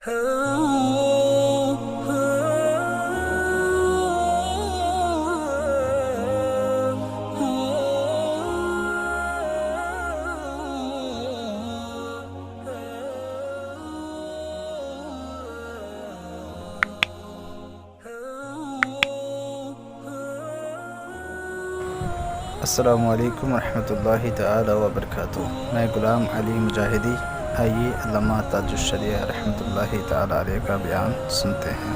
السلام علیکم ورحمۃ اللہ تعالی وبرکاتہ۔ میں غلام علی مجاہدی، آئیے علامہ تاج الشریعہ رحمۃ اللہ تعالی علیہ کا بیان سنتے ہیں۔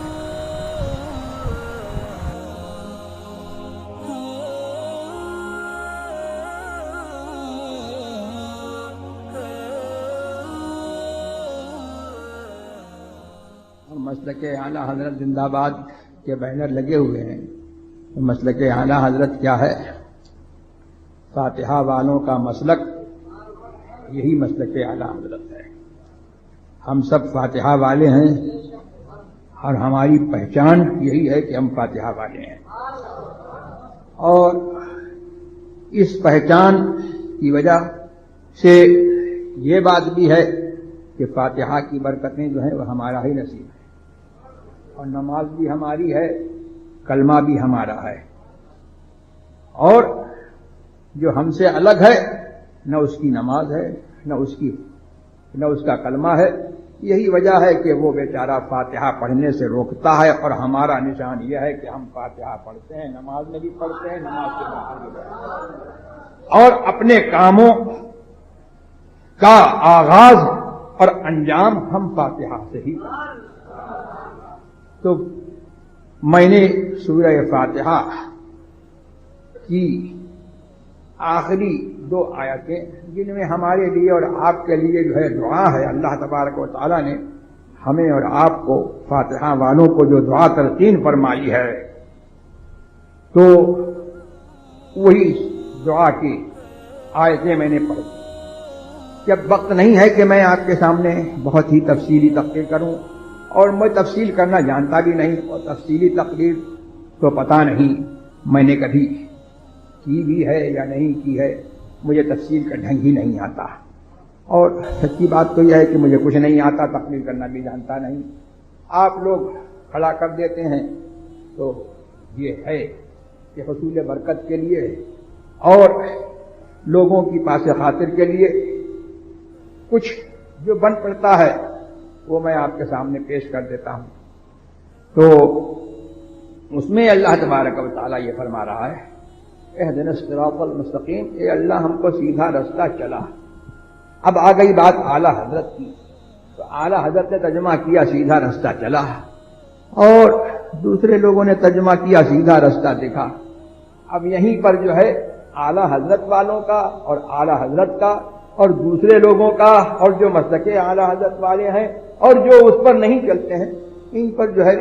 مسلک اعلیٰ حضرت زندہ باد کے بینر لگے ہوئے ہیں۔ مسلک اعلیٰ حضرت کیا ہے؟ فاتحہ والوں کا مسلک یہی مسلک اعلیٰ حضرت ہے۔ ہم سب فاتحہ والے ہیں اور ہماری پہچان یہی ہے کہ ہم فاتحہ والے ہیں، اور اس پہچان کی وجہ سے یہ بات بھی ہے کہ فاتحہ کی برکتیں جو ہیں وہ ہمارا ہی نصیب ہے، اور نماز بھی ہماری ہے، کلمہ بھی ہمارا ہے، اور جو ہم سے الگ ہے نہ اس کی نماز ہے نہ اس کا کلمہ ہے۔ یہی وجہ ہے کہ وہ بیچارہ فاتحہ پڑھنے سے روکتا ہے، اور ہمارا نشان یہ ہے کہ ہم فاتحہ پڑھتے ہیں، نماز میں بھی پڑھتے ہیں، نماز کے باہر بھی پڑھتے ہیں، اور اپنے کاموں کا آغاز اور انجام ہم فاتحہ سے ہی کرتے ہیں۔ تو میں نے سورہ فاتحہ کی آخری 2 آیتیں، جن میں ہمارے لیے اور آپ کے لیے جو ہے دعا ہے، اللہ تبارک و تعالیٰ نے ہمیں اور آپ کو فاتحہ والوں کو جو دعا تلقین فرمائی ہے، تو وہی دعا کی آیتیں میں نے پڑھی۔ جب وقت نہیں ہے کہ میں آپ کے سامنے بہت ہی تفصیلی تقریر کروں، اور میں تفصیل کرنا جانتا بھی نہیں، اور تفصیلی تقریر تو پتہ نہیں میں نے کبھی کی بھی ہے یا نہیں کی ہے، مجھے تفصیل کا ڈھنگ ہی نہیں آتا، اور سچی بات تو یہ ہے کہ مجھے کچھ نہیں آتا، تقریر کرنا بھی جانتا نہیں۔ آپ لوگ کھڑا کر دیتے ہیں تو یہ ہے کہ حصول برکت کے لیے اور لوگوں کی پاس خاطر کے لیے کچھ جو بن پڑتا ہے وہ میں آپ کے سامنے پیش کر دیتا ہوں۔ تو اس میں اللہ تبارک و تعالیٰ یہ فرما رہا ہے، اہدنا الصراط المستقیم، اے اللہ ہم کو سیدھا رستہ چلا۔ اب آ گئی بات اعلیٰ حضرت کی، تو اعلیٰ حضرت نے ترجمہ کیا سیدھا رستہ چلا، اور دوسرے لوگوں نے ترجمہ کیا سیدھا رستہ دیکھا۔ اب یہیں پر جو ہے اعلیٰ حضرت والوں کا اور اعلیٰ حضرت کا اور دوسرے لوگوں کا، اور جو مسلک اعلیٰ حضرت والے ہیں اور جو اس پر نہیں چلتے ہیں، ان پر جو ہے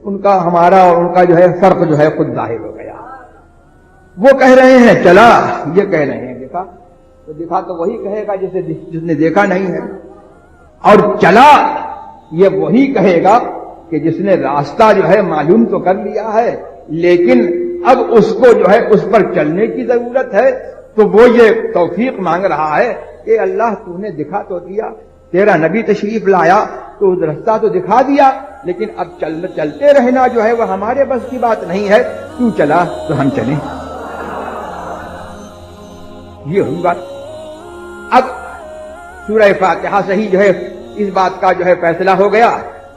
ان کا ہمارا اور ان کا جو ہے فرق جو ہے خود ظاہر ہو گیا۔ وہ کہہ رہے ہیں چلا، یہ کہہ رہے ہیں دیکھا، تو دیکھا تو وہی کہے گا جس نے دیکھا نہیں ہے، اور چلا یہ وہی کہے گا کہ جس نے راستہ جو ہے معلوم تو کر لیا ہے، لیکن اب اس کو جو ہے اس پر چلنے کی ضرورت ہے، تو وہ یہ توفیق مانگ رہا ہے کہ اللہ تو نے دکھا تو دیا، تیرا نبی تشریف لایا تو راستہ تو دکھا دیا، لیکن اب چلتے رہنا جو ہے وہ ہمارے بس کی بات نہیں ہے، تو چلا تو ہم چلیں۔ یہ ہوئی بات۔ اب سورہ فاتحہ سے ہی جو ہے اس بات کا جو ہے فیصلہ ہو گیا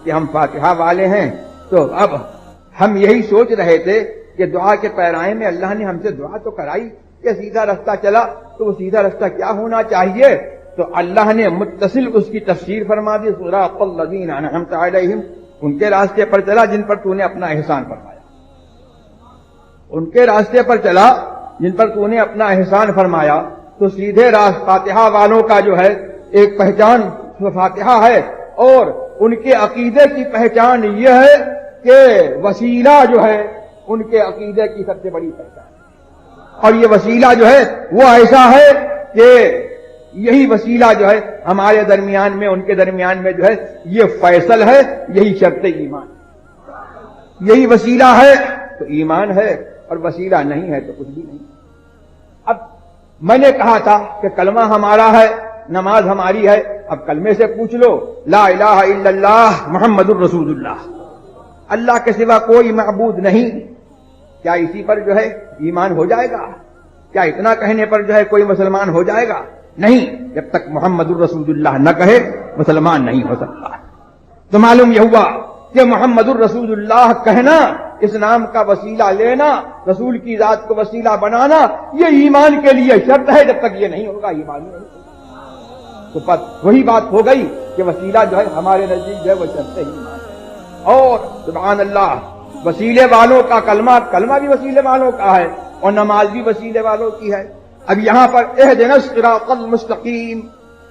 کہ ہم فاتحہ والے ہیں۔ تو اب ہم یہی سوچ رہے تھے کہ دعا کے پیرائے میں اللہ نے ہم سے دعا تو کرائی کہ سیدھا رستہ چلا، تو وہ سیدھا رستہ کیا ہونا چاہیے؟ تو اللہ نے متصل اس کی تفسیر فرما دی، صراط الذین انعمت علیہم، ان کے راستے پر چلا جن پر تو نے اپنا احسان فرمایا، ان کے راستے پر چلا جن پر تو نے اپنا احسان فرمایا۔ تو سیدھے راست فاتحہ والوں کا جو ہے ایک پہچان فاتحہ ہے، اور ان کے عقیدے کی پہچان یہ ہے کہ وسیلہ جو ہے ان کے عقیدے کی سب سے بڑی پہچان ہے، اور یہ وسیلہ جو ہے وہ ایسا ہے کہ یہی وسیلہ جو ہے ہمارے درمیان میں ان کے درمیان میں جو ہے یہ فیصل ہے، یہی شرط ایمان، یہی وسیلہ ہے تو ایمان ہے، اور وسیلہ نہیں ہے تو کچھ بھی نہیں۔ اب میں نے کہا تھا کہ کلمہ ہمارا ہے، نماز ہماری ہے. اب کلمے سے پوچھ لو لا الہ الا اللہ محمد الرسول اللہ، اللہ کے سوا کوئی معبود نہیں، کیا اسی پر جو ہے ایمان ہو جائے گا؟ کیا اتنا کہنے پر جو ہے کوئی مسلمان ہو جائے گا؟ نہیں، جب تک محمد الرسول اللہ نہ کہے مسلمان نہیں ہو سکتا. تو معلوم یہ ہوا کہ محمد الرسول اللہ کہنا، اس نام کا وسیلہ لینا، رسول کی ذات کو وسیلہ بنانا، یہ ایمان کے لیے شرط ہے. جب تک یہ نہیں ہوگا ایمان نہیں ہوگا. تو وہی بات ہو گئی کہ وسیلہ جو ہے ہمارے نزدیک جو ہے وہ شرط ایمان ہے. اور سبحان اللہ، وسیلے والوں کا کلمہ بھی وسیلے والوں کا ہے، اور نماز بھی وسیلے والوں کی ہے. اب یہاں پر اہدنا الصراط المستقیم،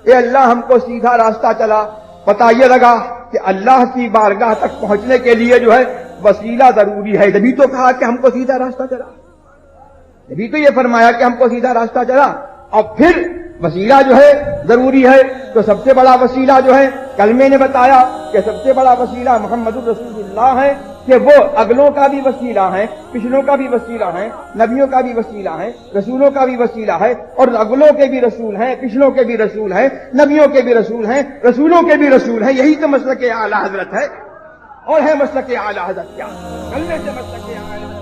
اے اللہ ہم کو سیدھا راستہ چلا. پتہ یہ لگا کہ اللہ کی بارگاہ تک پہنچنے کے لیے جو ہے وسیلہ ضروری ہے. جبھی تو کہا کہ ہم کو سیدھا راستہ چلا، جبھی تو یہ فرمایا کہ ہم کو سیدھا راستہ چلا. اور پھر وسیلہ جو ہے ضروری ہے. تو سب سے بڑا وسیلہ جو ہے کلمے نے بتایا کہ سب سے بڑا وسیلہ محمد الرسول اللہ ہے، کہ وہ اگلوں کا بھی وسیلہ ہے، پچھلوں کا بھی وسیلہ ہے، نبیوں کا بھی وسیلہ ہے، رسولوں کا بھی وسیلہ ہے. اور اگلوں کے بھی رسول ہیں، پچھلوں کے بھی رسول ہیں، نبیوں کے بھی رسول ہیں، رسولوں کے بھی رسول ہیں. یہی تو مسلک اعلی حضرت ہے. اور ہے مسلک اعلی حضرت کیا؟ کلمے سے مسلک اعلی حضرت